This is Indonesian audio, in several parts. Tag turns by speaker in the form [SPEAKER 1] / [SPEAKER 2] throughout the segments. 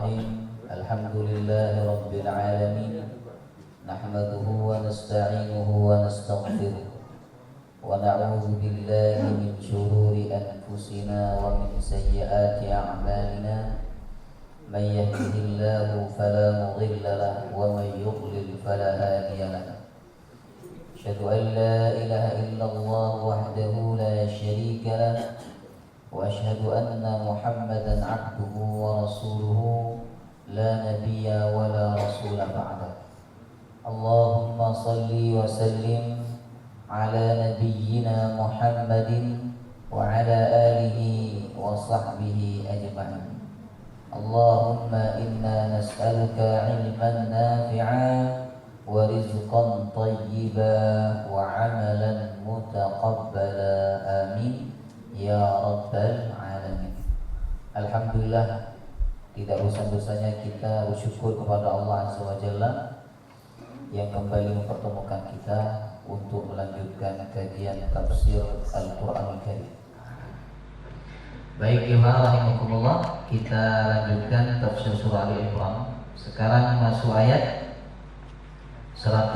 [SPEAKER 1] الرحيم الحمد لله رب العالمين نحمده ونستعينه ونستغفره ونعوذ بالله من شرور أنفسنا ومن سيئات أعمالنا من يهده الله فلا مضل له ومن يضلل فلا هادي له أشهد أن لا إله إلا الله وحده لا شريك له وأشهد أن محمدا عبده ورسوله لا نبي ولا رسول بعده اللهم صل وسلم على نبينا محمد وعلى آله وصحبه أجمعين اللهم إنا نسألك علما نافعا ورزقا طيبا وعملا متقبلا آمين ya Rabbal Alamin. Alhamdulillah, tidak bosan-bosannya kita bersyukur kepada Allah Azza wa Jalla yang kembali mempertemukan kita untuk melanjutkan kajian tafsir Al-Quranul Karim. Baik, jemaah rahimakumullah, kita lanjutkan tafsir surah Al-Imran. Sekarang masuk ayat 100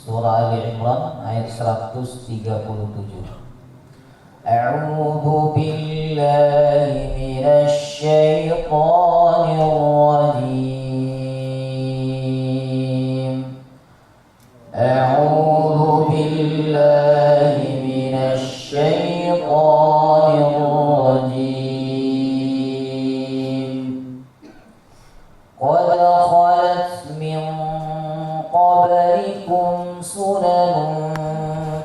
[SPEAKER 1] Surah Al-Imran ayat 137. A'udzu billahi minasy syaithanir rajim. A'udzu billahi minasy syaithanir rajim. Qad khalat min qablikum سنن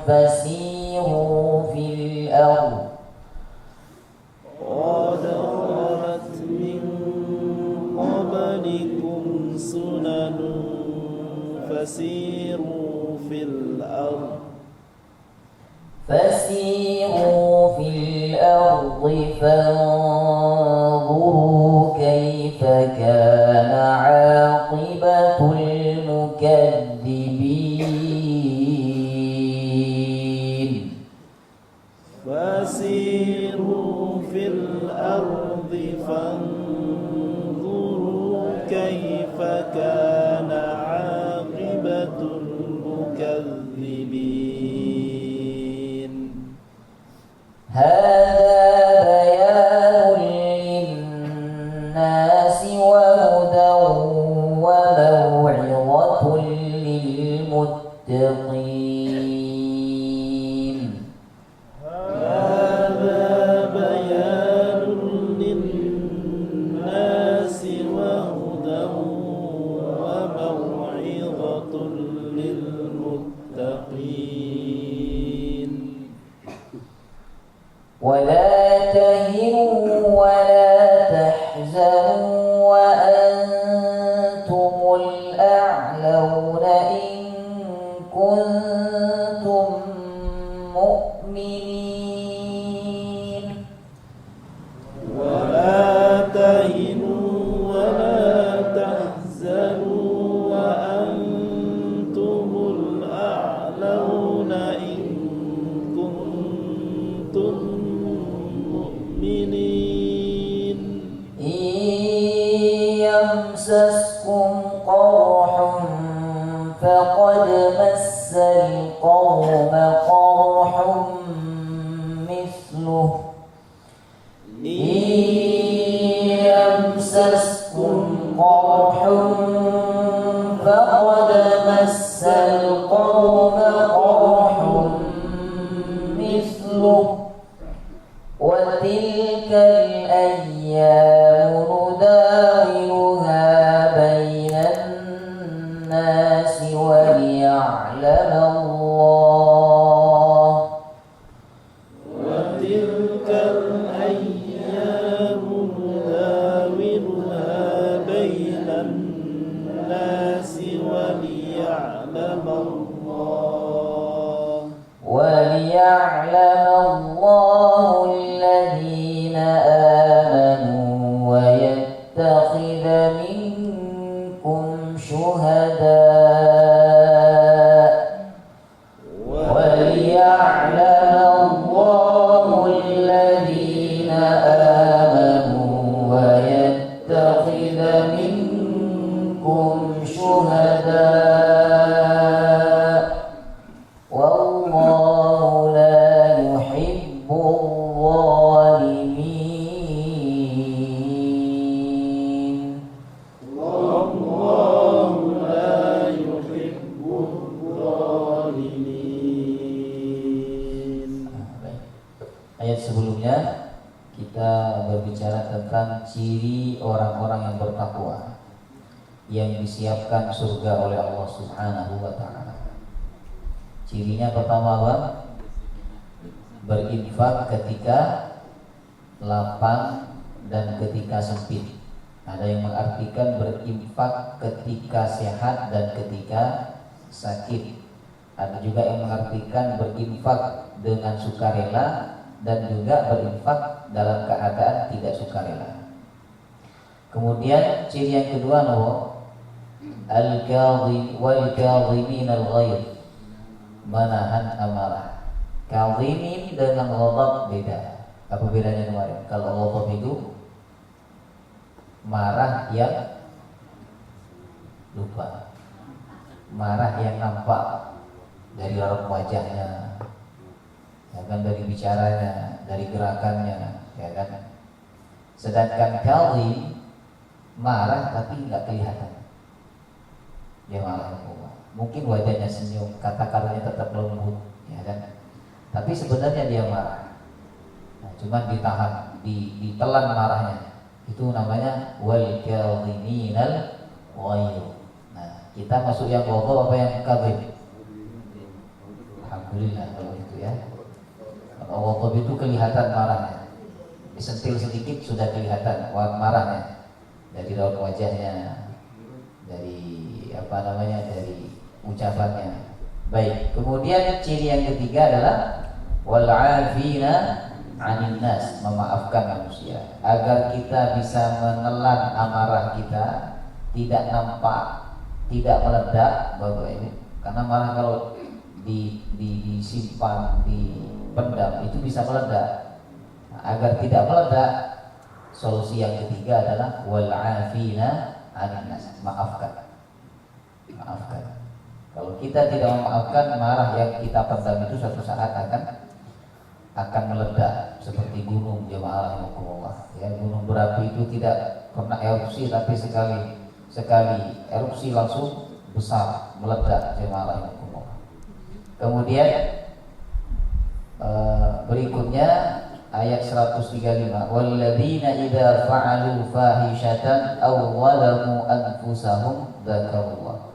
[SPEAKER 1] فسيروا في الأرض
[SPEAKER 2] قد خلت من قبلكم سنن فسيروا في الأرض فانظروا كيف كان عاقبة المكذبين فسيروا في الأرض فانظروا كيف كان عاقبة المكذبين هذا بيان للناس وهدى وموعظة للمتقين هذا بيان للناس وهدى وموعظة للمتقين ولا تهنوا ولا تحزنوا وأنتم الأعلون إن كنتم مؤمنين ولا تهنوا ولا تحزنوا وأنتم الأعلون إن كنتم مؤمنين إن يمسسكم قرح فقد مس القوم قرح مثله إن يمسسكم قرح فقد مس القوم قرح مثله وتلك الأيام نداولها بين الناس وليعلم الله وتلك الأيام نداولها بين الناس وليعلم الله الذين آمنوا ويتخذ منكم شهداء وليعلم الله الذين آمنوا
[SPEAKER 1] ayat sebelumnya kita berbicara tentang ciri orang-orang yang bertakwa yang disiapkan surga oleh Allah Subhanahu wa taala. Cirinya pertama apa? Berinfak ketika lapang dan ketika sempit. Ada yang mengartikan berinfak ketika sehat dan ketika sakit. Ada juga yang mengartikan berinfak dengan sukarela dan juga berinfak dalam keadaan tidak sukarela. Kemudian ciri yang kedua al-kadhimin al-ghaidh, menahan amarah. Kadhimin dengan ghadab beda. Apa bedanya kemarin? Kalau ghadab itu marah yang lupa, marah yang nampak dari raut wajahnya, ya kan, dari bicaranya, dari gerakannya, ya kan. Sedangkan kadhim marah tapi nggak kelihatan dia marah. Mungkin wajahnya senyum, kata-katanya tetap lembut, ya kan, tapi sebenarnya dia marah. Nah, cuma ditahan, ditelan marahnya. Itu namanya wal kadhiminal ghaidh. Nah, kita masuk yang ghadab apa yang kadhim? Alhamdulillah kalau itu ya. Kalau ghadab itu kelihatan marahnya. Disentil sedikit sudah kelihatan marahnya. Dari raut wajahnya, dari dari ucapannya. Baik, kemudian ciri yang ketiga adalah wal 'afina 'anil nas, memaafkan manusia. Agar kita bisa menelan amarah kita, tidak nampak, tidak meledak Bapak ini. Karena marah kalau disimpan, dipendam itu bisa meledak. Nah, agar tidak meledak, solusi yang ketiga adalah wal 'afina 'anil nas, maafkan. Maafkan. Kalau kita tidak memaafkan, marah yang kita pendam itu suatu saat akan meledak seperti gunung, jemaah rahimakumullah. Ya, gunung berapi itu tidak pernah erupsi, tapi sekali erupsi langsung besar, meledak, jemaah rahimakumullah. Kemudian berikutnya ayat 135, walladzina idza fa'alu fahishatan aw zalamu anfusahum dzakarullah.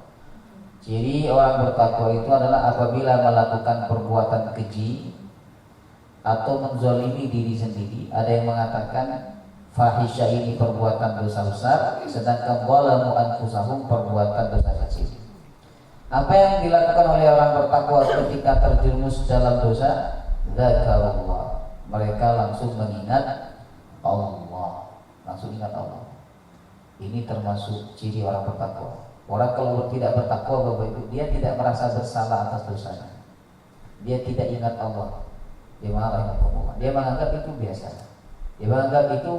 [SPEAKER 1] Ciri orang bertakwa itu adalah apabila melakukan perbuatan keji atau menzalimi diri sendiri. Ada yang mengatakan fahisyah ini perbuatan dosa besar, sedangkan zalamu anfusahum perbuatan dosa kecil. Apa yang dilakukan oleh orang bertakwa ketika terjerumus dalam dosa? Dzakarullah. Mereka langsung mengingat Allah, langsung ingat Allah. Ini termasuk ciri orang bertakwa. Orang kalau tidak bertakwa Bapak Ibu, dia tidak merasa bersalah atas dosanya. Dia tidak ingat Allah. Dia menganggap itu biasa. Dia menganggap itu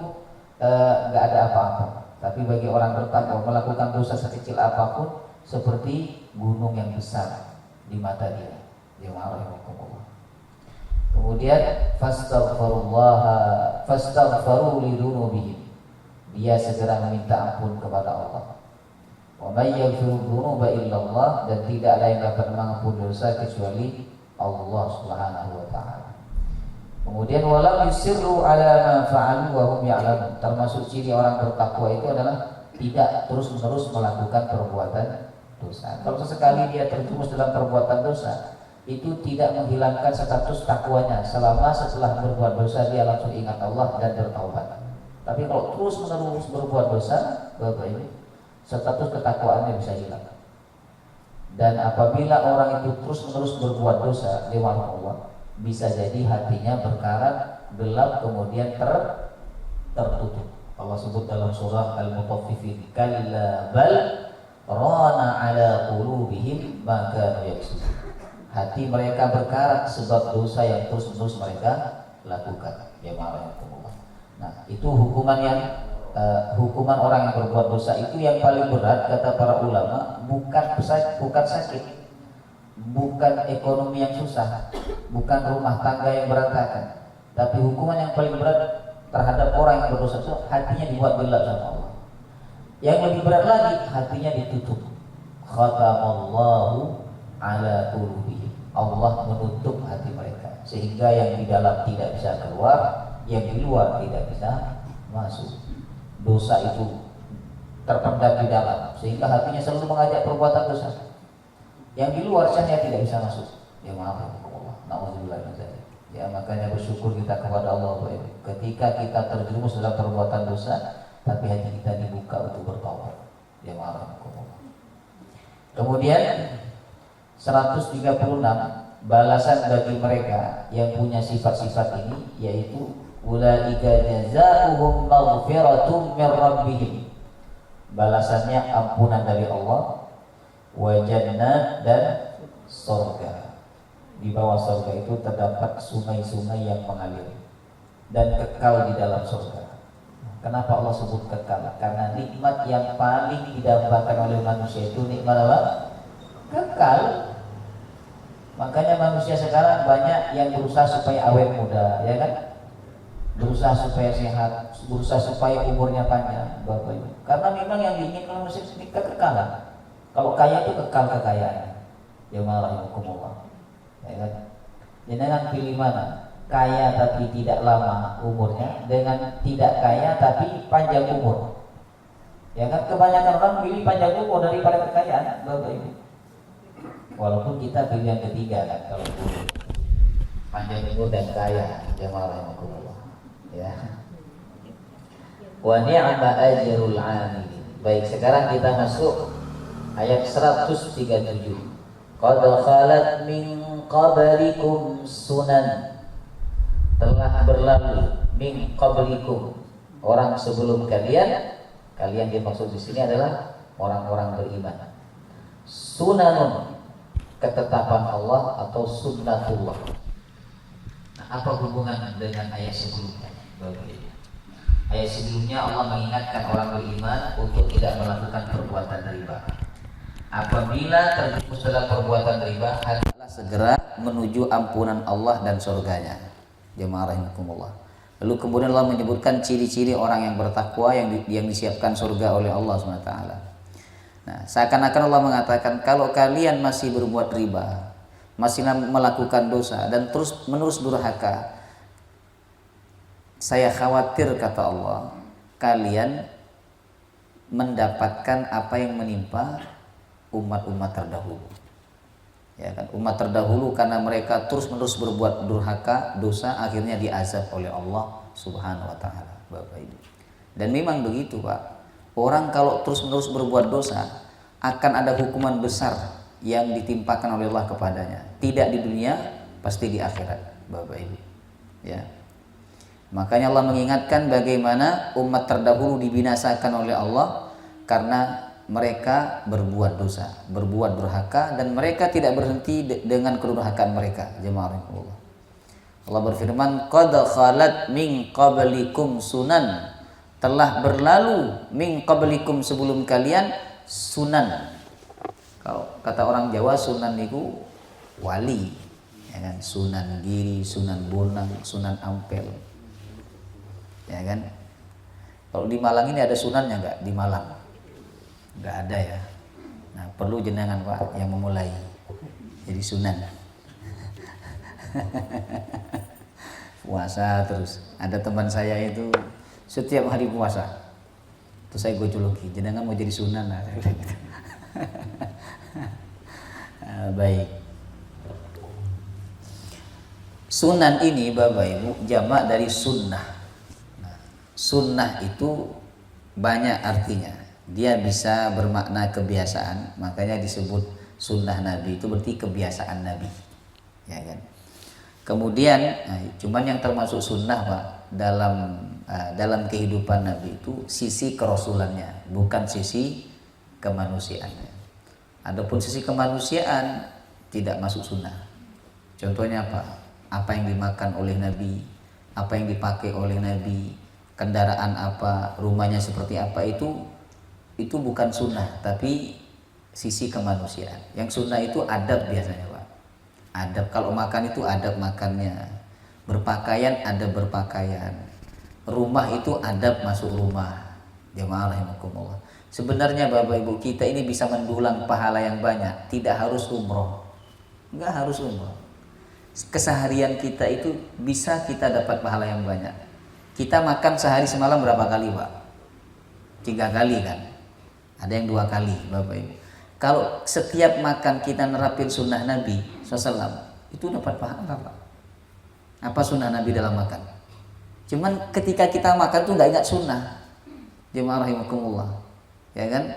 [SPEAKER 1] nggak ada apa-apa. Tapi bagi orang bertakwa, melakukan dosa sekecil apapun seperti gunung yang besar di mata dia. Dia kemudian fastaghfaru lidzunubihim. Dia segera meminta ampun kepada Allah. Wa may yaghfiru dzunuba illallah, dan tidak ada yang dapat mengampuni dosa kecuali Allah Subhanahu wa taala. Kemudian walam yusirru ala ma fa'alu wa hum ya'lamun. Termasuk ciri orang bertakwa itu adalah tidak terus-menerus melakukan perbuatan dosa. Kalau sesekali dia terjerumus dalam perbuatan dosa, itu tidak menghilangkan status takwanya. Selama setelah berbuat dosa dia langsung ingat Allah dan bertaubat. Tapi kalau terus-menerus berbuat dosa, Bapak ini, status ketakwaannya bisa hilang. Dan apabila orang itu terus-menerus berbuat dosa di depan Allah, bisa jadi hatinya berkarat, gelap, kemudian tertutup. Allah sebut dalam surah Al-Mutaffifin, kalla bal rana ala qulubihim ma kanu yaksubun. Hati mereka berkarat sebab dosa yang terus-menerus mereka lakukan. Ya ma'alaikumullah. Nah, itu hukuman orang yang berbuat dosa itu yang paling berat kata para ulama, bukan sakit, bukan ekonomi yang susah, bukan rumah tangga yang berantakan, tapi hukuman yang paling berat terhadap orang yang berdosa itu hatinya dibuat gelap sama Allah. Yang lebih berat lagi, hatinya ditutup. Khatamallahu ala qulubihim. Allah menutup hati mereka. sehingga yang di dalam tidak bisa keluar, yang di luar tidak bisa masuk. Dosa itu terpendam di dalam sehingga hatinya selalu mengajak perbuatan dosa. Yang di luar saja tidak bisa masuk. Ya maaf Allah. Nauzubillah min dzalik. Ya makanya bersyukur kita kepada Allah ketika kita terjerumus dalam perbuatan dosa, tapi hati kita dibuka untuk bertaubat. Ya maaf Allah. Kemudian 136 balasan bagi mereka yang punya sifat-sifat ini, yaitu ulaika jazaohum maghfiratum min rabbihim. Balasannya ampunan dari Allah, wa jannah dan surga. Di bawah surga itu terdapat sungai-sungai yang mengalir dan kekal di dalam surga. Kenapa Allah sebut kekal? Karena nikmat yang paling didambakan oleh manusia itu nikmat apa? Kekal. Makanya manusia sekarang banyak yang berusaha supaya awet muda, ya kan? Berusaha supaya sehat, berusaha supaya umurnya panjang, Bapak Ibu. Karena memang yang diinginkan manusia ini kekekalan. Kalau kaya itu kekal kekayaan. Ya ma'alahimukumullah. Ya kan? Jangan pilih mana? Kaya tapi tidak lama umurnya, dengan tidak kaya tapi panjang umur. Ya kan? Kebanyakan orang pilih panjang umur daripada kekayaan, Bapak Ibu. Walaupun kita pilih yang ketiga kan, kalau boleh. Panjang umur dan kaya. Ya ma'alahimukumullah. Ya. Wa ni'ma ajrul 'amilin. Baik, sekarang kita masuk ayat 137. Qad khalat min qablikum sunan. Telah berlalu min qablikum, orang sebelum kalian. Kalian dimaksud di sini adalah orang-orang beriman. Sunanun, ketetapan Allah atau sunnatullah. Nah, apa hubungan dengan ayat sebelumnya? Ayat sebelumnya Allah mengingatkan orang beriman untuk tidak melakukan perbuatan riba. Apabila terjerumus dalam perbuatan riba, hendaklah segera menuju ampunan Allah dan surganya. Jemaah rahimakumullah. Lalu kemudian Allah menyebutkan ciri-ciri orang yang bertakwa yang disiapkan surga oleh Allah SWT. Nah, seakan-akan Allah mengatakan kalau kalian masih berbuat riba, masih melakukan dosa dan terus menerus durhaka, saya khawatir, kata Allah, kalian mendapatkan apa yang menimpa umat-umat terdahulu. Ya kan, umat terdahulu karena mereka terus-menerus berbuat durhaka, dosa, akhirnya diazab oleh Allah Subhanahu wa taala, Bapak Ibu. Dan memang begitu, Pak. Orang kalau terus-menerus berbuat dosa akan ada hukuman besar yang ditimpakan oleh Allah kepadanya. Tidak di dunia, pasti di akhirat, Bapak Ibu. Ya. Makanya Allah mengingatkan bagaimana umat terdahulu dibinasakan oleh Allah karena mereka berbuat dosa, berbuat durhaka, dan mereka tidak berhenti dengan kedurhakaan mereka. Jemaah Allah. Allah berfirman, qad khalat min qablikum sunan. Telah berlalu min qablikum, sebelum kalian, sunan. Kalau kata orang Jawa, sunan itu wali, ya kan? Sunan Giri, Sunan Bonang, Sunan Ampel. Ya kan? Kalau di Malang ini ada sunannya enggak? Di Malang enggak ada ya. Nah, perlu jenengan Pak yang memulai jadi sunan. Puasa terus. Ada teman saya itu setiap hari puasa. Terus saya gojologi, jenengan mau jadi sunan lah. Baik. Sunan ini Bapak Ibu jamak dari sunnah. Sunnah itu banyak artinya. Dia bisa bermakna kebiasaan, makanya disebut sunnah Nabi, itu berarti kebiasaan Nabi, ya kan. Kemudian, cuman yang termasuk sunnah Pak dalam kehidupan Nabi itu sisi kerasulannya, bukan sisi kemanusiaannya. Adapun sisi kemanusiaan tidak masuk sunnah. Contohnya apa? Apa yang dimakan oleh Nabi, apa yang dipakai oleh Nabi, kendaraan apa, rumahnya seperti apa, itu bukan sunnah, tapi sisi kemanusiaan. Yang sunnah itu adab biasanya Pak. Adab, kalau makan itu adab makannya, berpakaian adab berpakaian, rumah itu adab masuk rumah. Jemaah rahimakumullah. Sebenarnya Bapak Ibu, kita ini bisa mendulang pahala yang banyak, tidak harus umroh, enggak harus umroh. keseharian kita itu bisa kita dapat pahala yang banyak. Kita makan sehari semalam berapa kali, Pak? 3 kali kan? Ada yang 2 kali, Bapak Ibu. Kalau setiap makan kita nerapin sunnah Nabi SAW, itu dapat pahala, Pak. Apa sunnah Nabi dalam makan? Cuman ketika kita makan tuh nggak ingat sunnah. Jemaah rahimakumullah, ya kan?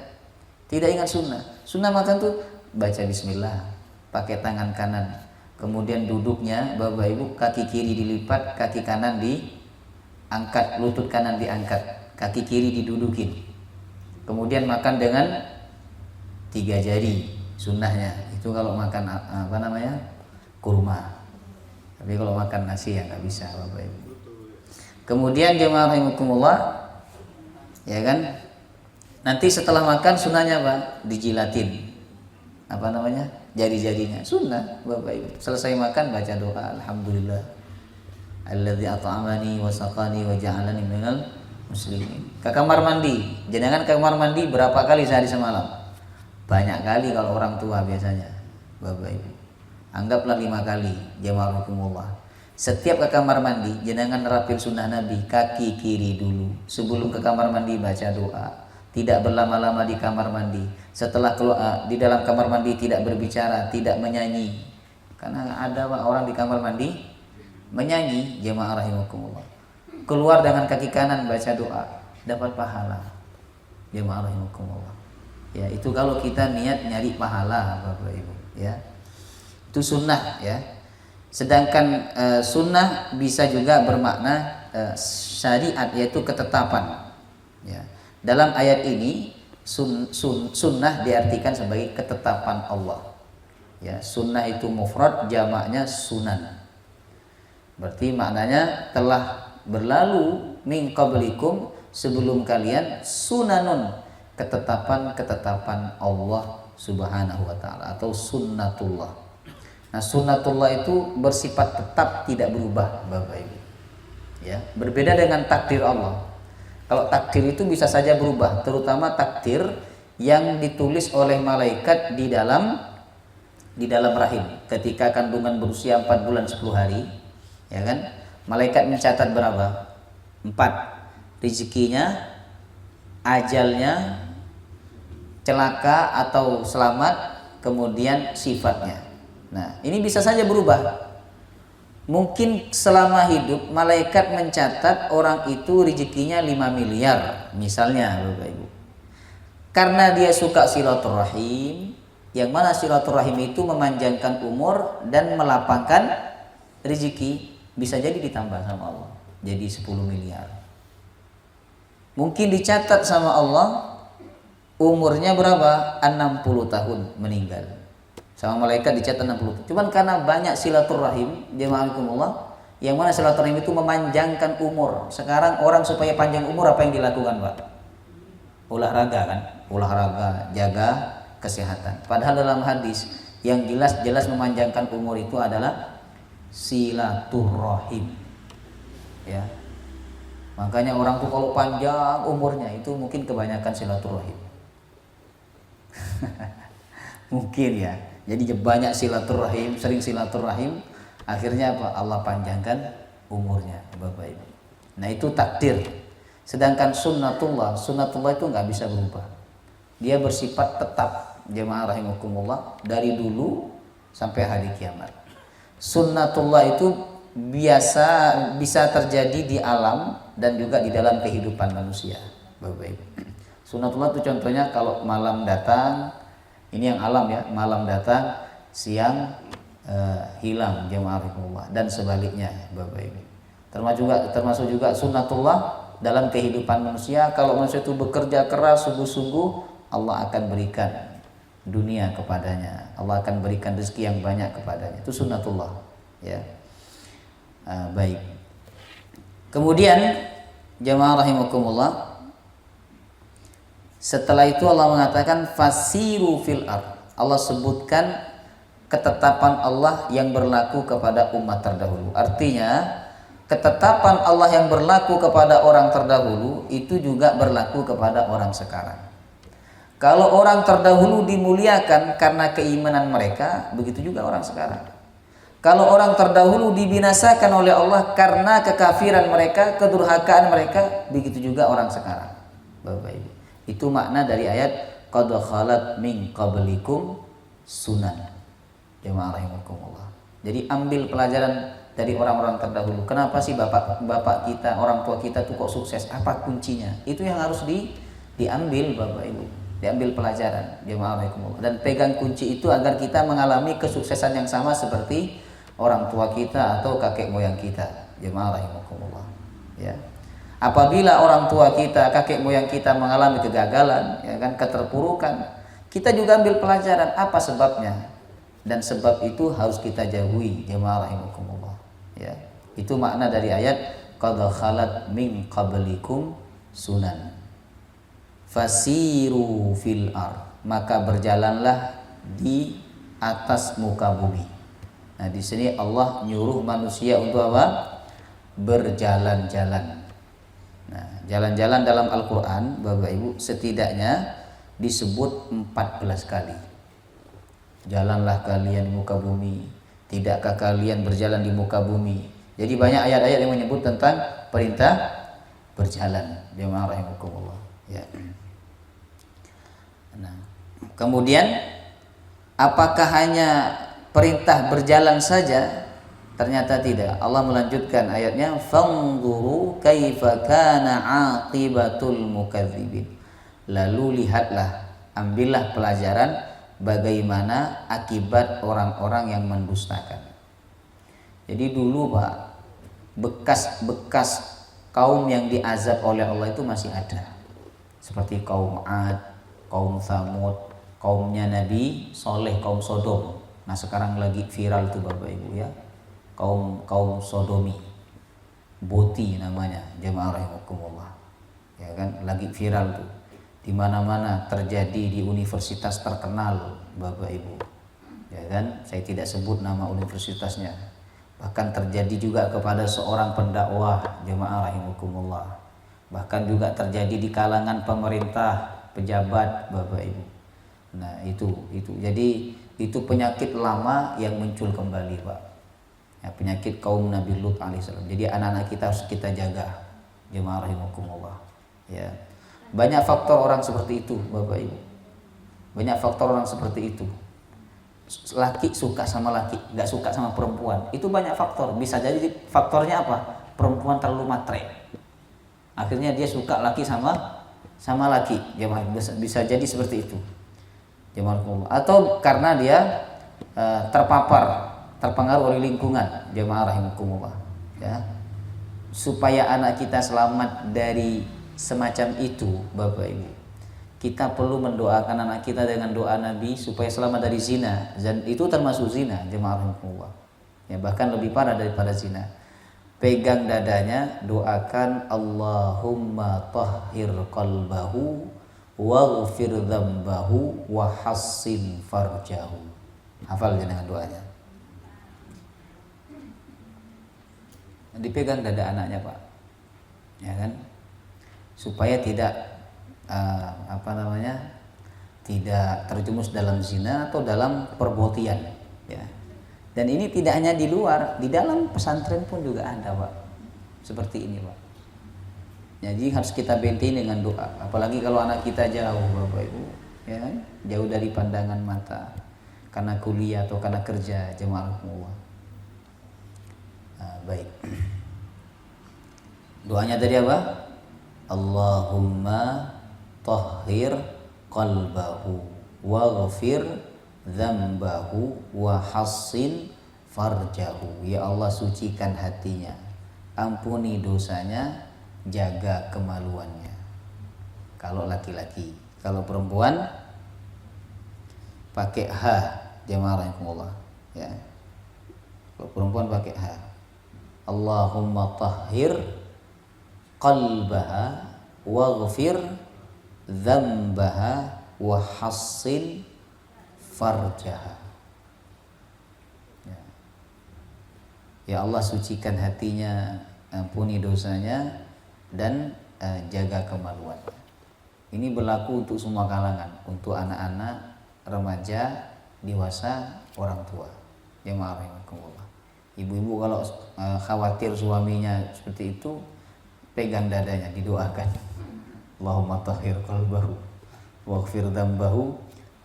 [SPEAKER 1] Tidak ingat sunnah. Sunnah makan tuh baca bismillah, pakai tangan kanan. Kemudian duduknya, Bapak Ibu, kaki kiri dilipat, kaki kanan diangkat, lutut kanan diangkat, kaki kiri didudukin. Kemudian makan dengan 3 jari, sunnahnya. Itu kalau makan kurma. Tapi kalau makan nasi ya nggak bisa, Bapak Ibu. Kemudian jemaah rahimakumullah, ya kan? Nanti setelah makan sunnahnya apa? Dijilatin. Jari-jarinya. Sunnah, Bapak Ibu. Selesai makan baca doa, alhamdulillah. Alladzi at'amani wa saqani wa ja'alani minal muslimin. Ke kamar mandi. Jenengan ke kamar mandi berapa kali sehari semalam? Banyak kali kalau orang tua biasanya, Bapak Ibu. Anggaplah 5 kali, jemaah rahimakumullah. Setiap ke kamar mandi, jenengan nerapin sunnah Nabi, kaki kiri dulu. Sebelum ke kamar mandi baca doa. Tidak berlama-lama di kamar mandi. Setelah keluar di dalam kamar mandi tidak berbicara, tidak menyanyi. Karena ada orang di kamar mandi menyanyi, jemaah rahimakumullah. Keluar dengan kaki kanan baca doa, dapat pahala. Jemaah rahimakumullah. Ya, itu kalau kita niat nyari pahala, Bapak Ibu, ya. Itu sunnah, ya. Sedangkan sunnah bisa juga bermakna syariat, yaitu ketetapan, ya. Dalam ayat ini sunnah diartikan sebagai ketetapan Allah, ya. Sunnah itu mufrad, jamaknya sunan. Berarti maknanya telah berlalu min qablikum, sebelum kalian, sunanun, ketetapan-ketetapan Allah Subhanahu wa taala, atau sunnatullah. Nah, sunnatullah itu bersifat tetap, tidak berubah, Bapak Ibu. Ya, berbeda dengan takdir Allah. Kalau takdir itu bisa saja berubah, terutama takdir yang ditulis oleh malaikat di dalam rahim. Ketika kandungan berusia 4 bulan 10 hari, ya kan? Malaikat mencatat berapa? 4. Rezekinya, ajalnya, celaka atau selamat, kemudian sifatnya. Nah, ini bisa saja berubah. Mungkin selama hidup malaikat mencatat orang itu rezekinya 5 miliar misalnya, Bapak Ibu. Karena dia suka silaturahim, yang mana silaturahim itu memanjangkan umur dan melapangkan rezeki, bisa jadi ditambah sama Allah jadi 10 miliar. Mungkin dicatat sama Allah umurnya berapa? 60 tahun meninggal. Sama malaikat dicatat 60. Cuman karena banyak silaturahim, jemaahkumullah, yang mana silaturahim itu memanjangkan umur. Sekarang orang supaya panjang umur apa yang dilakukan, Pak? Olahraga kan? Olahraga, jaga kesehatan. Padahal dalam hadis yang jelas-jelas memanjangkan umur itu adalah silaturahim. Ya. Makanya orang tuh kalau panjang umurnya itu mungkin kebanyakan silaturahim. Mungkin ya. Jadi banyak silaturahim, sering silaturahim, akhirnya apa? Allah panjangkan umurnya, Bapak Ibu. Nah, itu takdir. Sedangkan sunnatullah itu nggak bisa berubah. Dia bersifat tetap, jemaah rahimakumullah, dari dulu sampai hari kiamat. Sunnatullah itu bisa terjadi di alam dan juga di dalam kehidupan manusia, Bapak Ibu. Sunnatullah itu contohnya kalau malam datang, ini yang alam ya, malam datang, siang hilang, jemaah rahimakumullah, dan sebaliknya, Bapak Ibu. Termasuk juga sunnatullah dalam kehidupan manusia. Kalau manusia itu bekerja keras sungguh-sungguh, Allah akan berikan dunia kepadanya, Allah akan berikan rezeki yang banyak kepadanya. Itu sunnatullah, ya. Baik. Kemudian jemaah rahimakumullah, setelah itu Allah mengatakan fasiru fil ard. Allah sebutkan ketetapan Allah yang berlaku kepada umat terdahulu. Artinya ketetapan Allah yang berlaku kepada orang terdahulu itu juga berlaku kepada orang sekarang. Kalau orang terdahulu dimuliakan karena keimanan mereka, begitu juga orang sekarang. Kalau orang terdahulu dibinasakan oleh Allah karena kekafiran mereka, kedurhakaan mereka, begitu juga orang sekarang. Bapak Ibu. Itu makna dari ayat qad khalat min qablikum sunan. Jemaah rahimakumullah. Jadi ambil pelajaran dari orang-orang terdahulu. Kenapa sih bapak kita, orang tua kita tuh kok sukses? Apa kuncinya? Itu yang harus diambil Bapak Ibu. Diambil pelajaran. Jemaah rahimakumullah. Dan pegang kunci itu agar kita mengalami kesuksesan yang sama seperti orang tua kita atau kakek moyang kita. Jemaah rahimakumullah. Ya. Apabila orang tua kita, kakek moyang kita mengalami kegagalan, ya kan, keterpurukan, kita juga ambil pelajaran apa sebabnya. Dan sebab itu harus kita jauhi. Jemaah rahimakumullah. Ya. Itu makna dari ayat qad khalat min qablikum sunan. Fasiru fil ard, maka berjalanlah di atas muka bumi. Nah, di sini Allah nyuruh manusia untuk apa? Berjalan-jalan. Nah, jalan-jalan dalam Al-Qur'an, Bapak Ibu, setidaknya disebut 14 kali. Jalanlah kalian di muka bumi, tidakkah kalian berjalan di muka bumi? Jadi banyak ayat-ayat yang menyebut tentang perintah berjalan. Jemaah rahimakumullah. Ya. Nah, kemudian apakah hanya perintah berjalan saja? Ternyata tidak. Allah melanjutkan ayatnya, fanzuru kaifa kana aqibatul mukadzibin. Lalu lihatlah, ambillah pelajaran bagaimana akibat orang-orang yang mendustakan. Jadi dulu Pak, bekas-bekas kaum yang diazab oleh Allah itu masih ada. Seperti kaum Ad, kaum Tsamud, kaumnya Nabi Soleh, kaum Sodom. Nah, sekarang lagi viral tuh Bapak Ibu ya, kaum Sodomi, Boti namanya, jemaah rahimakumullah. Ya kan, lagi viral tuh, di mana-mana terjadi, di universitas terkenal Bapak Ibu. Ya kan, saya tidak sebut nama universitasnya. Bahkan terjadi juga kepada seorang pendakwah, jemaah rahimakumullah. Bahkan juga terjadi di kalangan pemerintah, pejabat Bapak Ibu. Nah, itu. Jadi itu penyakit lama yang muncul kembali, Pak. Ya, penyakit kaum Nabi Lut alaihissalam. Jadi anak-anak kita harus kita jaga, jemaah rahimakumullah. Ya. Banyak faktor orang seperti itu, Bapak Ibu. Banyak faktor orang seperti itu. Laki suka sama laki, nggak suka sama perempuan. Itu banyak faktor. Bisa jadi faktornya apa? Perempuan terlalu matre. Akhirnya dia suka laki sama laki. Jemaah, bisa jadi seperti itu. Atau karena dia terpengaruh oleh lingkungan, jemaah rahimakumullah, ya. Supaya anak kita selamat dari semacam itu, Bapak Ibu, kita perlu mendoakan anak kita dengan doa Nabi supaya selamat dari zina. Dan itu termasuk zina, jemaah rahimakumullah. Ya, bahkan lebih parah daripada zina. Pegang dadanya, doakan Allahumma tahhir qalbahu waghfir dzambahu wa hassin farjahu. Hafal dengan doanya. Dipegang dada anaknya, Pak. Ya kan? Supaya tidak tidak terjumus dalam zina atau dalam perbuatan, ya. Dan ini tidak hanya di luar, di dalam pesantren pun juga ada, Pak. Seperti ini, Pak. Jadi harus kita benteni dengan doa. Apalagi kalau anak kita jauh, Bapak Ibu, ya kan? Jauh dari pandangan mata, karena kuliah atau karena kerja, jemaah Allah. Nah, baik. Doanya tadi apa? Allahumma tahhir qalbahu waghfir dzambahu wa hassin farjahu. Ya Allah, sucikan hatinya, ampuni dosanya, jaga kemaluannya. Kalau laki-laki, kalau perempuan pakai H, jemaah rahimakumullah, ya. Kalau perempuan pakai H. Allahumma tahhir qalbaha waghfir dzambaha wa hassin farjaha. Ya Allah, sucikan hatinya, ampuni dosanya, dan jaga kemaluannya. Ini berlaku untuk semua kalangan, untuk anak-anak, remaja, dewasa, orang tua. Jemaah rahimakumullah. Ibu-ibu kalau khawatir suaminya seperti itu, pegang dadanya, didoakan. Allahumma tahhir qalbahu waghfir dzambahu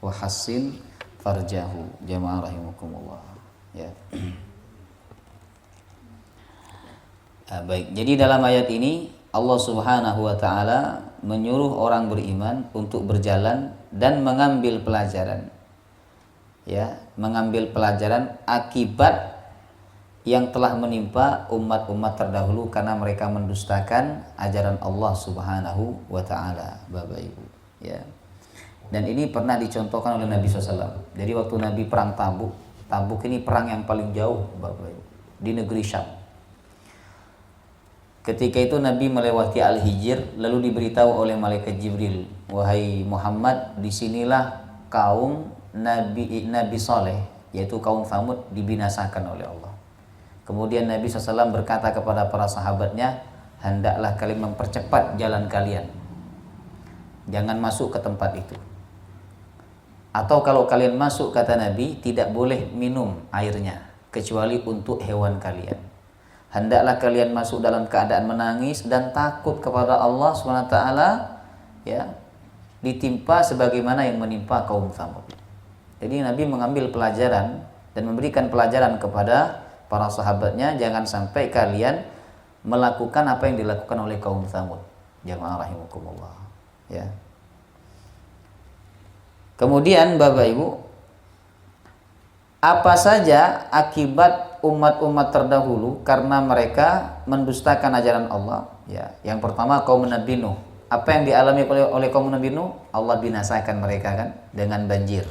[SPEAKER 1] wa hassin farjahu. Jamaah rahimakumullah. Ya. Baik. Jadi dalam ayat ini Allah Subhanahu wa taala menyuruh orang beriman untuk berjalan dan mengambil pelajaran. Ya, mengambil pelajaran akibat yang telah menimpa umat-umat terdahulu karena mereka mendustakan ajaran Allah Subhanahu wa taala, Bapak Ibu, ya. Dan ini pernah dicontohkan oleh Nabi SAW. Jadi waktu Nabi perang Tabuk, Tabuk ini perang yang paling jauh, Bapak Ibu, di negeri Syam. Ketika itu Nabi melewati Al-Hijr, lalu diberitahu oleh malaikat Jibril, wahai Muhammad, disinilah kaum Nabi Saleh, yaitu kaum Tsamud, dibinasakan oleh Allah. Kemudian Nabi SAW berkata kepada para sahabatnya, hendaklah kalian mempercepat jalan kalian, jangan masuk ke tempat itu. Atau kalau kalian masuk, kata Nabi, tidak boleh minum airnya kecuali untuk hewan kalian. Hendaklah kalian masuk dalam keadaan menangis dan takut kepada Allah SWT, ya, ditimpa sebagaimana yang menimpa kaum Tsamud. Jadi Nabi mengambil pelajaran dan memberikan pelajaran kepada para sahabatnya, jangan sampai kalian melakukan apa yang dilakukan oleh kaum Tsamud. Jamaah rahimakumullah, ya. Kemudian Bapak Ibu, apa saja akibat umat-umat terdahulu karena mereka mendustakan ajaran Allah, ya. Yang pertama kaum Nabi Nuh. Apa yang dialami oleh kaum Nabi Nuh? Allah binasakan mereka kan dengan banjir.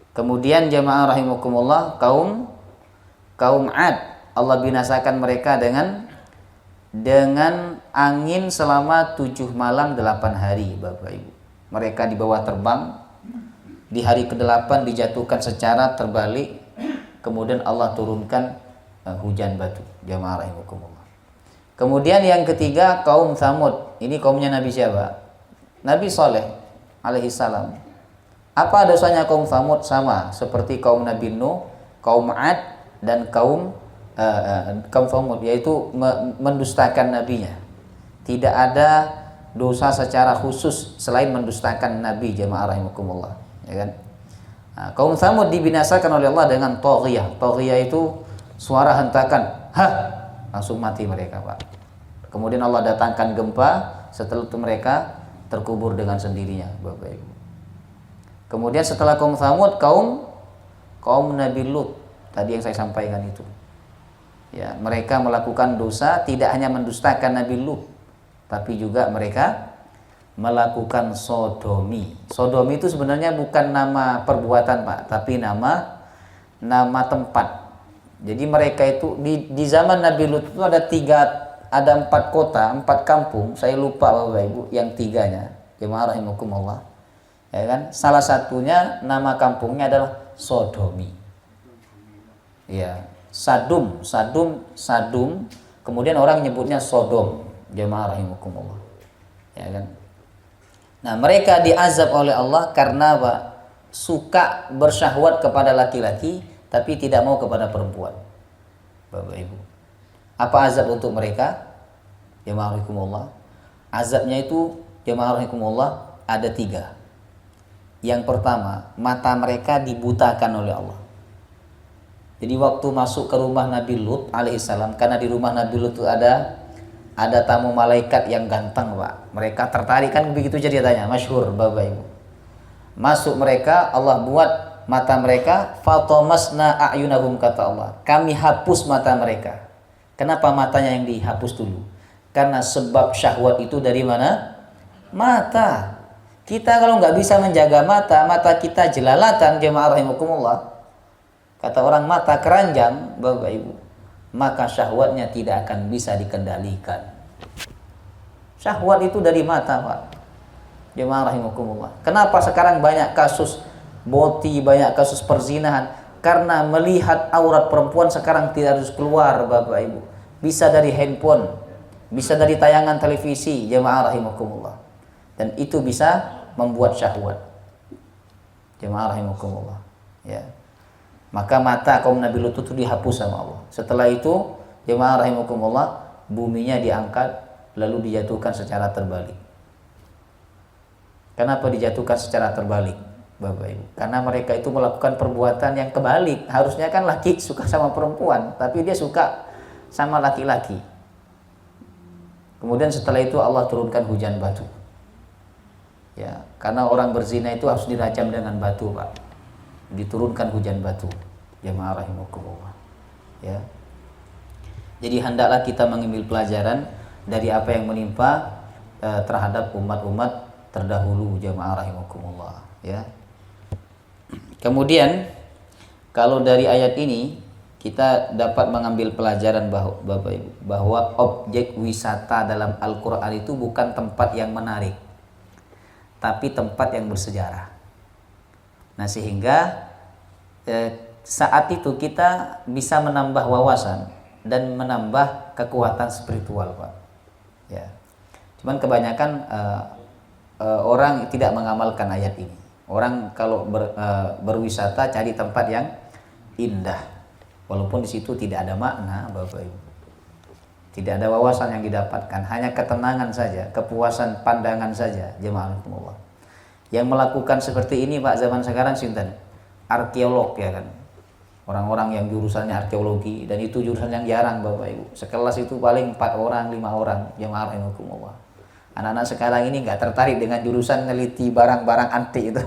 [SPEAKER 1] Kemudian jamaah rahimakumullah, kaum Ad, Allah binasakan mereka dengan angin selama 7 malam 8 hari, Bapak Ibu. Mereka di bawah terbang, di hari ke-8 dijatuhkan secara terbalik, kemudian Allah turunkan hujan batu. Jamaah rahimakumullah. Kemudian yang ketiga kaum Tsamud. Ini kaumnya Nabi siapa? Nabi Saleh alaihi salam. Apa dosanya kaum Tsamud? Sama seperti kaum Nabi Nuh, kaum Ad dan kaum Tsamud, yaitu mendustakan nabinya. Tidak ada dosa secara khusus selain mendustakan nabi, jamaah rahimakumullah, ya kan? Nah, kaum Tsamud dibinasakan oleh Allah dengan taghiyah. Taghiyah itu suara hentakan, langsung mati mereka, Pak. Kemudian Allah datangkan gempa, setelah itu mereka terkubur dengan sendirinya, Bapak Ibu. Kemudian setelah kaum Tsamud, kaum Nabi Lut, tadi yang saya sampaikan itu. Ya, mereka melakukan dosa, tidak hanya mendustakan Nabi Lut, tapi juga mereka melakukan sodomi. Sodomi itu sebenarnya bukan nama perbuatan, Pak, tapi nama tempat. Jadi mereka itu di zaman Nabi Lut itu ada 4 kota, 4 kampung. Saya lupa Bapak Ibu yang 3-nya. Jemaah rahimakumullah. Ya kan? Salah satunya nama kampungnya adalah Sodomi. Ya, Sadum. Kemudian orang nyebutnya Sodom. Jemaah rahimakumullah. Ya kan? Nah, mereka diazab oleh Allah karena apa? Suka bersyahwat kepada laki-laki tapi tidak mau kepada perempuan. Bapak Ibu, apa azab untuk mereka? Jemaah rahimakumullah. Azabnya itu, jemaah rahimakumullah, ada 3. Yang pertama, mata mereka dibutakan oleh Allah. Jadi waktu masuk ke rumah Nabi Lut alaihissalam, karena di rumah Nabi Lut itu ada tamu malaikat yang ganteng, Pak. Mereka tertarik, kan begitu ceritanya, masyhur Bapak Ibu. Masuk mereka, Allah buat mata mereka, fatamasna a'yunahum, kata Allah. Kami hapus mata mereka. Kenapa matanya yang dihapus dulu? Karena sebab syahwat itu dari mana? Mata. Kita kalau nggak bisa menjaga mata kita jelalatan, jemaah rahimakumullah. Kata orang mata keranjang, Bapak Ibu, maka syahwatnya tidak akan bisa dikendalikan. Syahwat itu dari mata, Pak. Jemaah rahimakumullah. Kenapa sekarang banyak kasus boti, banyak kasus perzinahan? Karena melihat aurat perempuan sekarang tidak harus keluar, Bapak Ibu. Bisa dari handphone, bisa dari tayangan televisi, jemaah rahimakumullah. Dan itu bisa membuat syahwat. Jemaah rahimakumullah. Ya. Maka mata kaum Nabi Lut itu dihapus sama Allah. Setelah itu, jemaah rahimakumullah, buminya diangkat lalu dijatuhkan secara terbalik. Kenapa dijatuhkan secara terbalik, Bapak Ibu? Karena mereka itu melakukan perbuatan yang kebalik. Harusnya kan laki suka sama perempuan, tapi dia suka sama laki-laki. Kemudian setelah itu Allah turunkan hujan batu. Ya, karena orang berzina itu harus dirajam dengan batu, Pak. Diturunkan hujan batu, jemaah rahimakumullah. Ya. Jadi hendaklah kita mengambil pelajaran dari apa yang menimpa terhadap umat-umat terdahulu, jemaah rahimakumullah, ya. Kemudian kalau dari ayat ini kita dapat mengambil pelajaran Bapak Ibu, bahwa objek wisata dalam Al-Qur'an itu bukan tempat yang menarik, tapi tempat yang bersejarah. Nah, sehingga saat itu kita bisa menambah wawasan dan menambah kekuatan spiritual, Pak. Ya. Cuman kebanyakan orang tidak mengamalkan ayat ini. Orang kalau berwisata cari tempat yang indah, walaupun di situ tidak ada makna, Bapak Ibu. Tidak ada wawasan yang didapatkan, hanya ketenangan saja, kepuasan pandangan saja, jemaah Allah. Yang melakukan seperti ini, Pak, zaman sekarang sinten? Arkeolog, ya kan. Orang-orang yang jurusannya arkeologi, dan itu jurusan yang jarang, Bapak Ibu. Sekelas itu paling 4 orang, 5 orang, jemaah rahimakumullah. Anak-anak sekarang ini nggak tertarik dengan jurusan neliti barang-barang antik itu,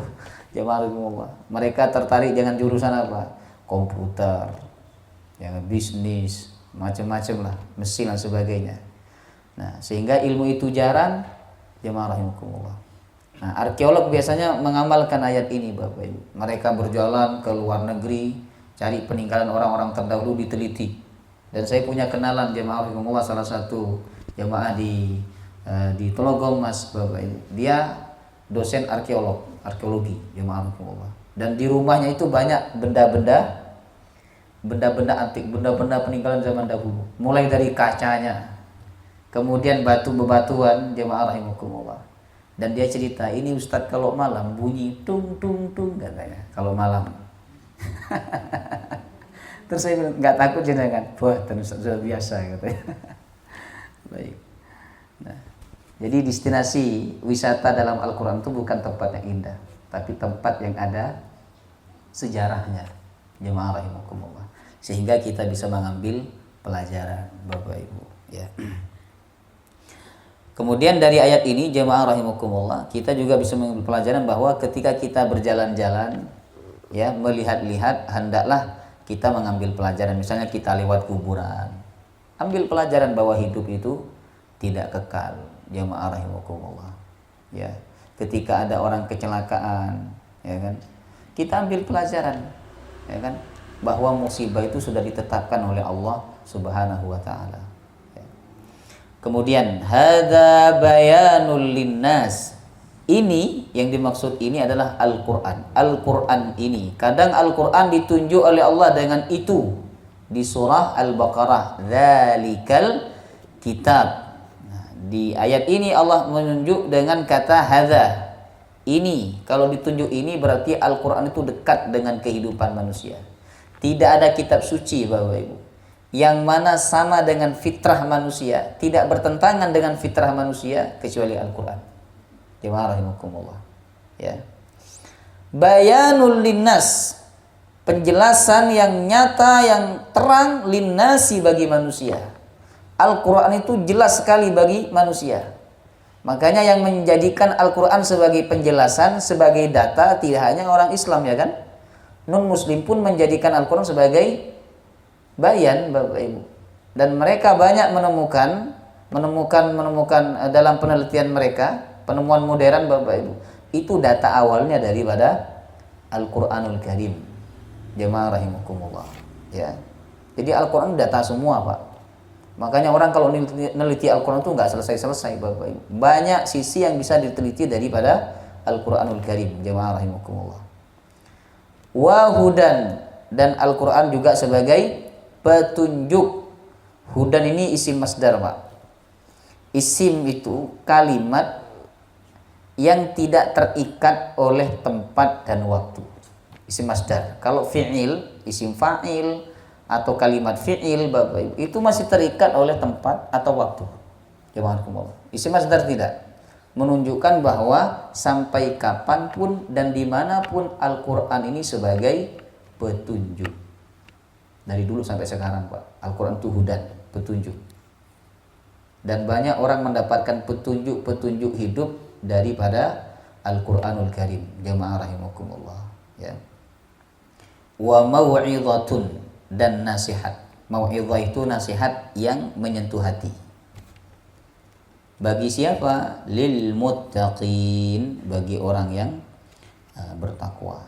[SPEAKER 1] jemaah rahimakumullah. Mereka tertarik dengan jurusan apa? Komputer, ya, bisnis, macam-macam lah, mesin dan sebagainya. Nah, sehingga ilmu itu jarang, jemaah rahimakumullah. Nah, arkeolog biasanya mengamalkan ayat ini, Bapak Ibu. Mereka berjalan ke luar negeri, cari peninggalan orang-orang terdahulu, diteliti. Dan saya punya kenalan, jemaah rahimakumullah, salah satu jemaah di Telogong, Mas, Bapak Ibu. Dia dosen arkeologi, jemaah rahimakumullah. Dan di rumahnya itu banyak benda-benda antik, benda-benda peninggalan zaman dahulu. Mulai dari kacanya, kemudian batu bebatuan, jemaah rahimakumullah. Dan dia cerita, ini Ustadz kalau malam bunyi tung tung tung, katanya, kalau malam. Terus saya bilang, nggak takut jenengan? Wah, sudah biasa, katanya. Baik. Nah, jadi destinasi wisata dalam Al-Quran itu bukan tempat yang indah, tapi tempat yang ada sejarahnya, jemaah rahimakumullah. Sehingga kita bisa mengambil pelajaran, Bapak Ibu, ya. Kemudian dari ayat ini, jemaah rahimakumullah, kita juga bisa mengambil pelajaran bahwa ketika kita berjalan-jalan, ya, melihat-lihat, hendaklah kita mengambil pelajaran. Misalnya kita lewat kuburan, ambil pelajaran bahwa hidup itu tidak kekal, jemaah rahimakumullah. Ya, ketika ada orang kecelakaan, ya kan, kita ambil pelajaran, ya kan, bahwa musibah itu sudah ditetapkan oleh Allah Subhanahu wa taala. Kemudian hadza bayanul linnas. Ini yang dimaksud ini adalah Al-Qur'an. Al-Qur'an ini, kadang Al-Qur'an ditunjuk oleh Allah dengan itu di surah Al-Baqarah, dzalikal kitab. Nah, di ayat ini Allah menunjuk dengan kata hadza. Ini, kalau ditunjuk ini berarti Al-Qur'an itu dekat dengan kehidupan manusia. Tidak ada kitab suci, Bapak Ibu, yang mana sama dengan fitrah manusia, tidak bertentangan dengan fitrah manusia kecuali Al-Quran. Jemaah rahimakumullah. Ya. Bayanul linnas, penjelasan yang nyata, yang terang, linnasi, bagi manusia. Al-Quran itu jelas sekali bagi manusia. Makanya yang menjadikan Al-Quran sebagai penjelasan, sebagai data, tidak hanya orang Islam, ya kan? Non-Muslim pun menjadikan Al-Quran sebagai bayan, Bapak Ibu. Dan mereka banyak menemukan dalam penelitian mereka, penemuan modern, Bapak Ibu, itu data awalnya daripada Al-Quranul Karim, jemaah rahimakumullah, ya. Jadi Al-Quran data semua, Pak. Makanya orang kalau neliti Al-Quran itu nggak selesai-selesai, Bapak Ibu. Banyak sisi yang bisa diteliti daripada Al-Quranul Karim, jemaah rahimakumullah. Wa hudan, dan Al-Quran juga sebagai petunjuk. Hudan ini isim masdar, Pak. Isim itu kalimat yang tidak terikat oleh tempat dan waktu. isim masdar. Kalau fi'il, isim fa'il atau kalimat fi'il Bapak Ibu, itu masih terikat oleh tempat atau waktu. Jazakumullah. Isim masdar tidak. Menunjukkan bahwa sampai kapanpun dan dimanapun Al-Quran ini sebagai petunjuk. Dari dulu sampai sekarang Pak, Al-Quran itu hudan, petunjuk. Dan banyak orang mendapatkan petunjuk-petunjuk hidup daripada Al-Quranul Karim. Jamaah rahimakumullah, ya. Wa mau'izatun, dan nasihat. Mau'izah itu nasihat yang menyentuh hati. Bagi siapa? Lil muttaqin, bagi orang yang bertakwa.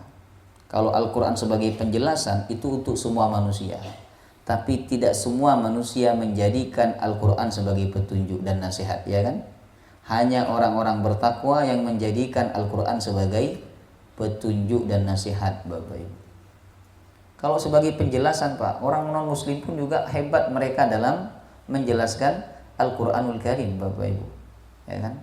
[SPEAKER 1] Kalau Al-Quran sebagai penjelasan itu untuk semua manusia, tapi tidak semua manusia menjadikan Al-Quran sebagai petunjuk dan nasihat, ya kan? Hanya orang-orang bertakwa yang menjadikan Al-Quran sebagai petunjuk dan nasihat, Bapak Ibu. Kalau sebagai penjelasan Pak, orang non-muslim pun juga hebat mereka dalam menjelaskan Al-Quranul Karim, Bapak Ibu, ya kan?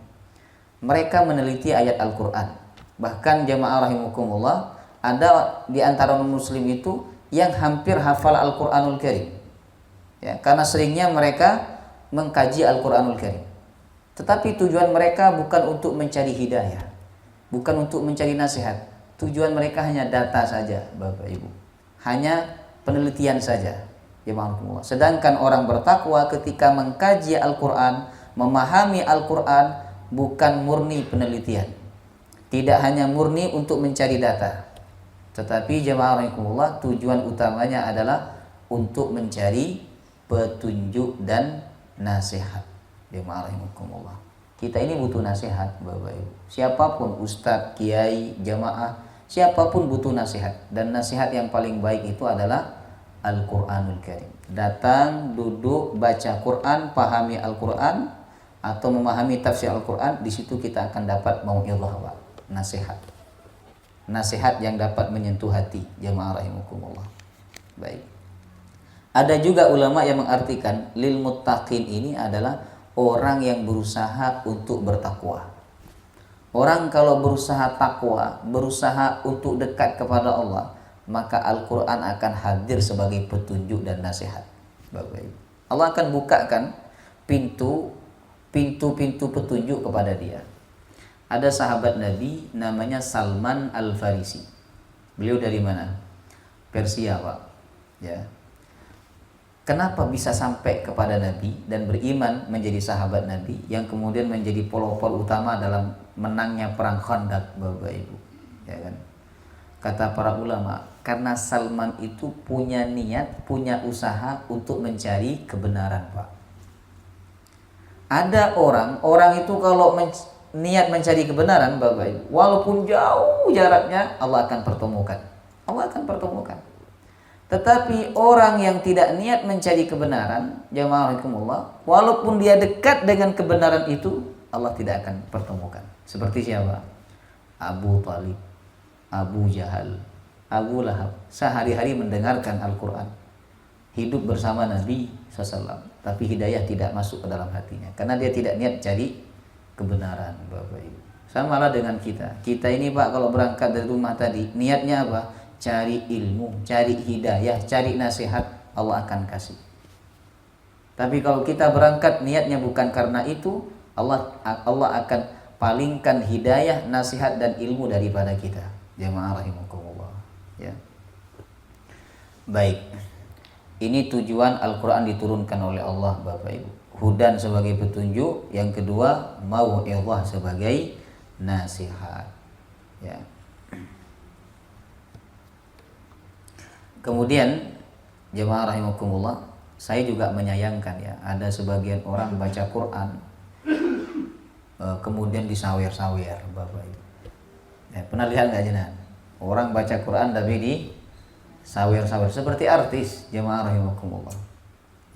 [SPEAKER 1] Mereka meneliti ayat Al-Quran. Bahkan jamaah rahimakumullah, ada di antara non-muslim itu yang hampir hafal Al-Quranul Karim, ya, karena seringnya mereka mengkaji Al-Quranul Karim. Tetapi tujuan mereka bukan untuk mencari hidayah, bukan untuk mencari nasihat. Tujuan mereka hanya data saja, Bapak Ibu, hanya penelitian saja. Sedangkan orang bertakwa ketika mengkaji Al-Quran, memahami Al-Quran, bukan murni penelitian, tidak hanya murni untuk mencari data, tetapi jemaah rahimakumullah, tujuan utamanya adalah untuk mencari petunjuk dan nasihat. Jemaah rahimakumullah, kita ini butuh nasihat, Bapak Ibu. Siapapun, ustadz, kiai, jamaah, siapapun butuh nasihat. Dan nasihat yang paling baik itu adalah Al-Quranul Karim. Datang, duduk, baca Quran, pahami Al-Quran, atau memahami tafsir Al-Quran. Di situ kita akan dapat mau'izah, nasihat. Nasihat yang dapat menyentuh hati, jamaah rahimakumullah. Baik. Ada juga ulama yang mengartikan lil muttaqin ini adalah orang yang berusaha untuk bertakwa. Orang kalau berusaha takwa, berusaha untuk dekat kepada Allah, maka Al-Quran akan hadir sebagai petunjuk dan nasihat, Bapak Ibu. Allah akan bukakan pintu-pintu petunjuk kepada dia. Ada sahabat Nabi namanya Salman Al-Farisi. Beliau dari mana? Persia, Pak. Ya. Kenapa bisa sampai kepada Nabi dan beriman menjadi sahabat Nabi yang kemudian menjadi pelopor utama dalam menangnya perang Khandaq, Bapak Ibu? Ya kan? Kata para ulama, karena Salman itu punya niat, punya usaha untuk mencari kebenaran, Pak. Ada orang itu kalau niat mencari kebenaran, Bapak Ibu, walaupun jauh jaraknya, Allah akan pertemukan. Allah akan pertemukan. Tetapi orang yang tidak niat mencari kebenaran, jamaah rahimakumullah, walaupun dia dekat dengan kebenaran itu, Allah tidak akan pertemukan. Seperti siapa? Abu Talib, Abu Jahal, Abu Lahab, sehari-hari mendengarkan Al-Quran, hidup bersama Nabi SAW, tapi hidayah tidak masuk ke dalam hatinya, karena dia tidak niat cari kebenaran, Bapak Ibu. Samalah dengan kita. Kita ini Pak, kalau berangkat dari rumah tadi, niatnya apa? Cari ilmu, cari hidayah, cari nasihat, Allah akan kasih. Tapi kalau kita berangkat niatnya bukan karena itu, Allah akan palingkan hidayah, nasihat dan ilmu daripada kita. Jamaah rahimakumullah, ya. Baik. Ini tujuan Al-Quran diturunkan oleh Allah, Bapak Ibu. Hudan sebagai petunjuk, yang kedua mau'izah sebagai nasihat, ya. Kemudian jemaah rahimakumullah, saya juga menyayangkan, ya, ada sebagian orang baca Quran kemudian disawer-sawer, Bapak Ibu. Ya, pernah lihat nggak jenengan? Orang baca Quran tapi di sawer-sawer seperti artis, jemaah rahimakumullah,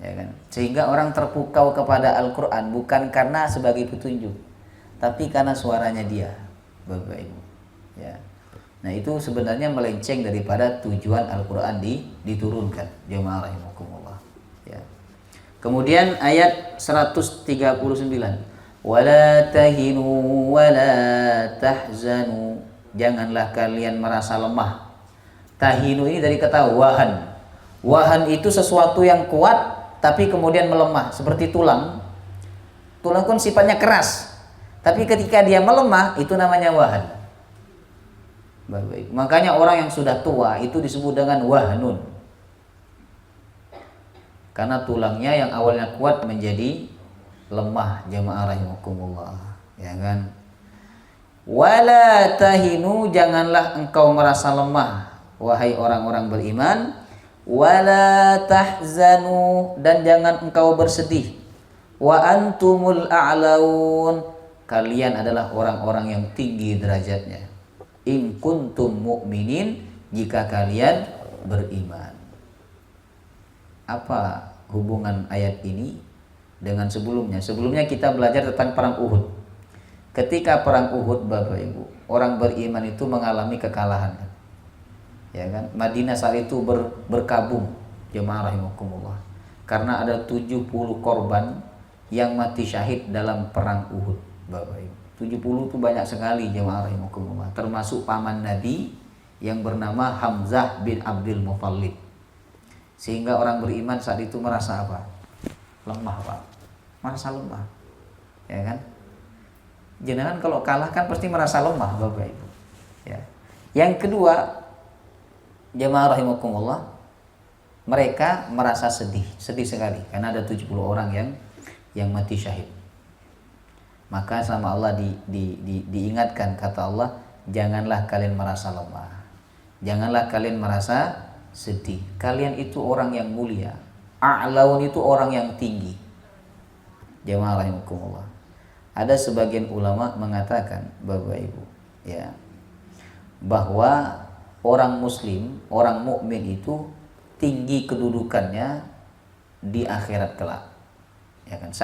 [SPEAKER 1] ya kan? Sehingga orang terpukau kepada Al-Quran bukan karena sebagai petunjuk, tapi karena suaranya dia, Bapak Ibu, ya. Nah, itu sebenarnya melenceng daripada tujuan Al-Quran diturunkan, jemaah rahimakumullah, ya. Kemudian ayat 139, wala tahinu wala tahzanu, janganlah kalian merasa lemah, Tahinu ini dari kata wahan. Wahan itu sesuatu yang kuat tapi kemudian melemah, seperti tulang. Tulang kan sifatnya keras, tapi ketika dia melemah itu namanya wahan. Baik. Makanya orang yang sudah tua itu disebut dengan wahnun. Karena tulangnya yang awalnya kuat menjadi lemah, jamaah rahimakumullah, ya kan? Wala tahinu, janganlah engkau merasa lemah wahai orang-orang beriman. Wala tahzanu, dan jangan engkau bersedih. Wa antumul a'laun, kalian adalah orang-orang yang tinggi derajatnya. In kuntum mu'minin, jika kalian beriman. Apa hubungan ayat ini dengan sebelumnya? Sebelumnya kita belajar tentang perang Uhud. Ketika perang Uhud, Bapak Ibu, orang beriman itu mengalami kekalahan. Ya kan? Madinah saat itu berkabung, jemaah rahimakumullah. Karena ada 70 korban yang mati syahid dalam perang Uhud, Bapak Ibu. 70 itu banyak sekali, jemaah rahimakumullah. Termasuk paman Nabi yang bernama Hamzah bin Abdul Muthalib. Sehingga orang beriman saat itu merasa apa? Lemah, Pak. Merasa lemah. Ya kan? Jenengan kalau kalah kan pasti merasa lemah, Bapak Ibu. Ya. Yang kedua, jemaah rahimakumullah, mereka merasa sedih sekali karena ada 70 orang yang mati syahid. Maka sama Allah diingatkan, kata Allah, janganlah kalian merasa lemah. Janganlah kalian merasa sedih. Kalian itu orang yang mulia. A'laun itu orang yang tinggi. Jemaah rahimakumullah. Ada sebagian ulama mengatakan, Bapak Ibu, ya, bahwa orang muslim, orang mukmin itu tinggi kedudukannya di akhirat kelak. Ya kan?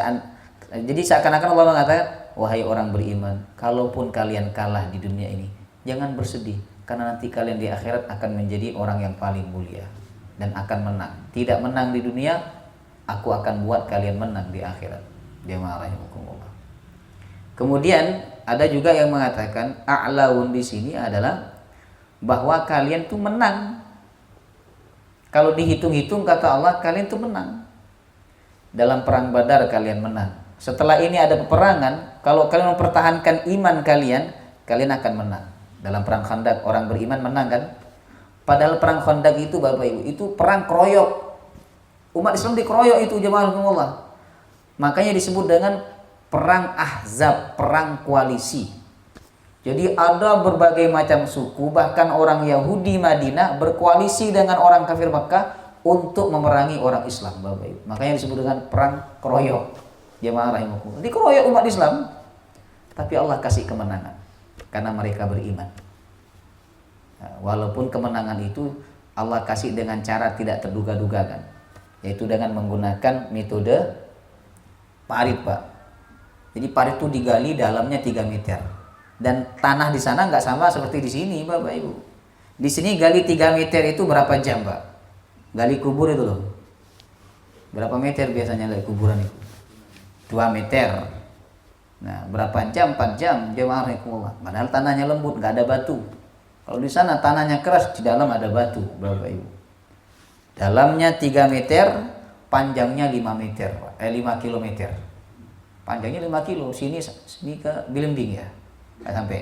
[SPEAKER 1] Jadi seakan-akan Allah mengatakan, wahai orang beriman, kalaupun kalian kalah di dunia ini, jangan bersedih, karena nanti kalian di akhirat akan menjadi orang yang paling mulia dan akan menang. Tidak menang di dunia, aku akan buat kalian menang di akhirat. Jemaah rahimakumullah. Kemudian ada juga yang mengatakan a'laun di sini adalah bahwa kalian tuh menang. Kalau dihitung-hitung, kata Allah, kalian tuh menang. Dalam perang Badar kalian menang. Setelah ini ada peperangan, kalau kalian mempertahankan iman kalian akan menang. Dalam perang Khandaq orang beriman menang kan? Padahal perang Khandaq itu, Bapak Ibu, itu perang keroyok. Umat Islam dikeroyok itu, jemaah Allah. Makanya disebut dengan perang Ahzab, perang koalisi. Jadi ada berbagai macam suku, bahkan orang Yahudi Madinah berkoalisi dengan orang kafir Makkah untuk memerangi orang Islam, Bapak Ibu. Makanya disebut dengan perang keroyok. Jemaah rahimakumullah. Dikeroyok umat Islam, tapi Allah kasih kemenangan karena mereka beriman. Nah, walaupun kemenangan itu Allah kasih dengan cara tidak terduga-duga kan, yaitu dengan menggunakan metode parit, Pak. Jadi parit itu digali dalamnya 3 meter. Dan tanah di sana nggak sama seperti di sini, Bapak Ibu. Di sini gali 3 meter itu berapa jam, Pak? Gali kubur itu loh. Berapa meter biasanya gali kuburan itu? 2 meter. Nah, berapa jam? 4 jam. Jemaah rahimakumullah. Padahal tanahnya lembut, nggak ada batu. Kalau di sana tanahnya keras, di dalam ada batu, Bapak Ibu. Dalamnya 3 meter, panjangnya 5 meter, 5 kilometer. Panjangnya 5 kilo, sini ke Bilimbing ya, nggak sampai.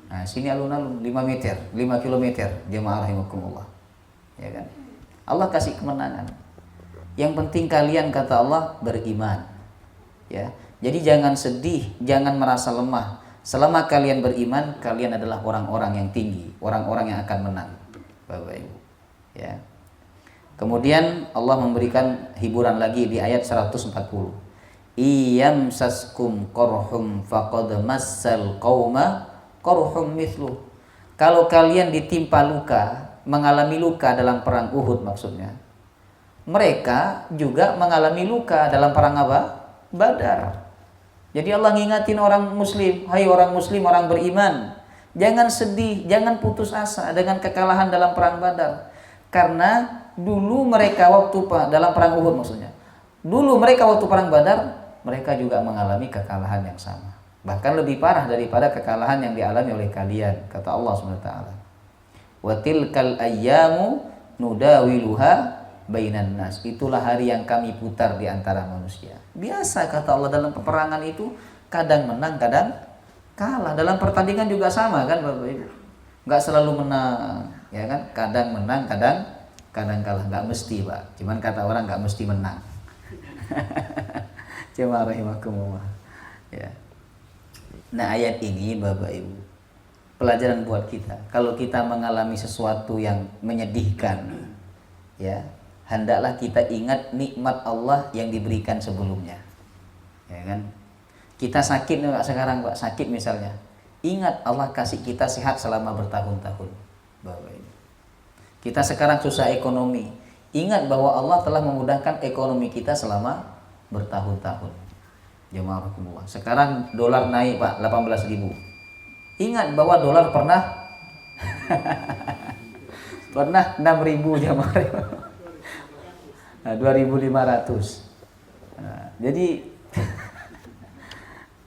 [SPEAKER 1] Nah, sini alun-alun 5 meter, 5 kilometer, jemaah rahimakumullah. Ya kan? Allah kasih kemenangan. Yang penting kalian, kata Allah, beriman. Ya, jadi jangan sedih, jangan merasa lemah. Selama kalian beriman, kalian adalah orang-orang yang tinggi, orang-orang yang akan menang, Bapak Ibu. Ya. Kemudian Allah memberikan hiburan lagi di ayat 140. Iyamsaskum qarhum faqad massal qauma qarhum mithlu. Kalau kalian ditimpa luka, mengalami luka dalam perang Uhud maksudnya, mereka juga mengalami luka dalam perang apa? Badar. Jadi Allah ngingatin orang muslim, hai orang muslim, orang beriman, jangan sedih, jangan putus asa dengan kekalahan dalam perang Badar. Karena dulu mereka waktu dalam perang Uhud maksudnya, dulu mereka waktu perang Badar, mereka juga mengalami kekalahan yang sama, bahkan lebih parah daripada kekalahan yang dialami oleh kalian, kata Allah SWT. Wa tilkal ayyamu nudawiluha bainan nas. Itulah hari yang kami putar di antara manusia. Biasa kata Allah, dalam peperangan itu kadang menang, kadang kalah. Dalam pertandingan juga sama kan Bapak Ibu. Enggak selalu menang, ya kan? Kadang menang, kadang kalah. Enggak mesti, Pak. Cuman kata orang enggak mesti menang. Jemaah rahimakumullah. Ya. Nah, ayat ini Bapak Ibu, pelajaran buat kita. Kalau kita mengalami sesuatu yang menyedihkan, ya, hendaklah kita ingat nikmat Allah yang diberikan sebelumnya. Ya kan? Kita sakit Pak sekarang, Pak, sakit misalnya. Ingat Allah kasih kita sehat selama bertahun-tahun. Bapak Ibu. Kita sekarang susah ekonomi. Ingat bahwa Allah telah memudahkan ekonomi kita selama bertahun-tahun. Jemaah rahimakumullah. Sekarang dolar naik Pak 18.000. Ingat bahwa dolar pernah 6.000 jemaah. Nah, 2.500. Nah, jadi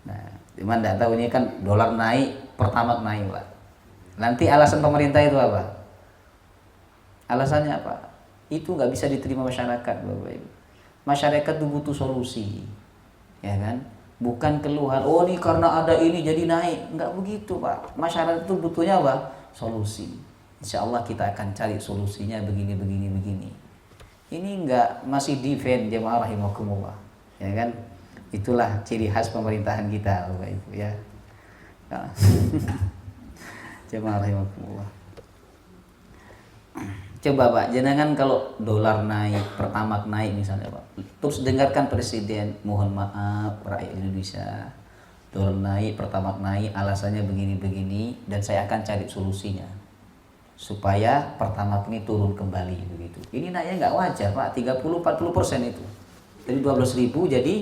[SPEAKER 1] nah, cuman enggak tahu ini kan dolar naik, pertamax naik Pak. Nanti alasan pemerintah itu apa? Alasannya apa? Itu nggak bisa diterima masyarakat Bapak Ibu. Masyarakat itu butuh solusi. Ya kan? Bukan keluhan, oh ini karena ada ini jadi naik. Enggak begitu Pak. Masyarakat itu butuhnya apa? Solusi. Insya Allah kita akan cari solusinya begini. Ini enggak masih defend jemaah rahimakumullah. Ya kan? Itulah ciri khas pemerintahan kita Bapak Ibu ya. Nah. Jemaah rahimakumullah. Coba Pak, jenengan kalau dolar naik, pertamax naik misalnya Pak, terus dengarkan presiden, mohon maaf rakyat Indonesia, dolar naik, pertamax naik, alasannya begini, dan saya akan cari solusinya supaya pertamax ini turun kembali begitu. Ini naiknya nggak wajar Pak, 30-40% itu, dari 12.000 jadi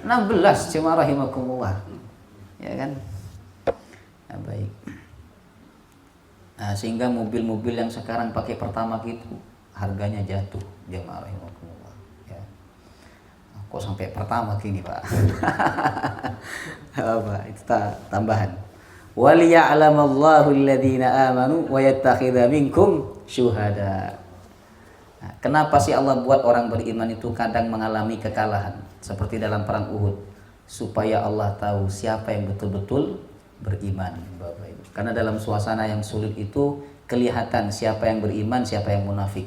[SPEAKER 1] 16, jemaah rahimakumullah, ya kan? Nah, baik. Nah, sehingga mobil-mobil yang sekarang pakai pertamax itu harganya jatuh, jemaah rahimakumullah ya. Kok sampai pertamax ini Pak? Apa itu tambahan. Waliya'lamallahu alladhina amanu wa yattakhidha minkum syuhada. Nah, kenapa sih Allah buat orang beriman itu kadang mengalami kekalahan seperti dalam perang Uhud? Supaya Allah tahu siapa yang betul-betul beriman Bapak Ibu. Karena dalam suasana yang sulit itu kelihatan siapa yang beriman, siapa yang munafik.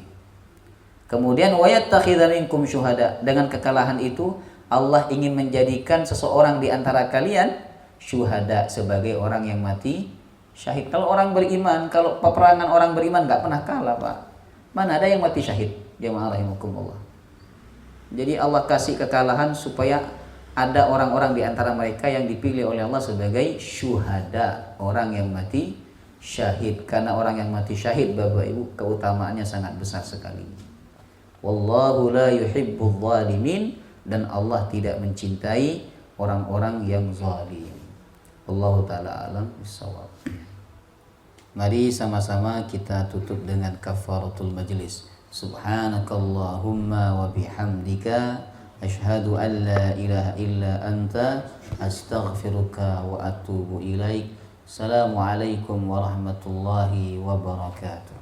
[SPEAKER 1] Kemudian wayattakhidha minkum syuhada. Dengan kekalahan itu Allah ingin menjadikan seseorang di antara kalian syuhada, sebagai orang yang mati syahid. Kalau orang beriman, kalau peperangan orang beriman nggak pernah kalah Pak. Mana ada yang mati syahid? Jemaah rahimakumullah. Jadi Allah kasih kekalahan supaya ada orang-orang di antara mereka yang dipilih oleh Allah sebagai syuhada, orang yang mati syahid. Karena orang yang mati syahid Bapak Ibu keutamaannya sangat besar sekali. Wallahu la yuhibbul zalimin, dan Allah tidak mencintai orang-orang yang zalim. Wallahu taala alam bissawab. Mari sama-sama kita tutup dengan kafaratul majlis. Subhanakallahumma wa bihamdika asyhadu an la ilaha illa anta astaghfiruka wa atubu ilaik. Assalamualaikum warahmatullahi wabarakatuh.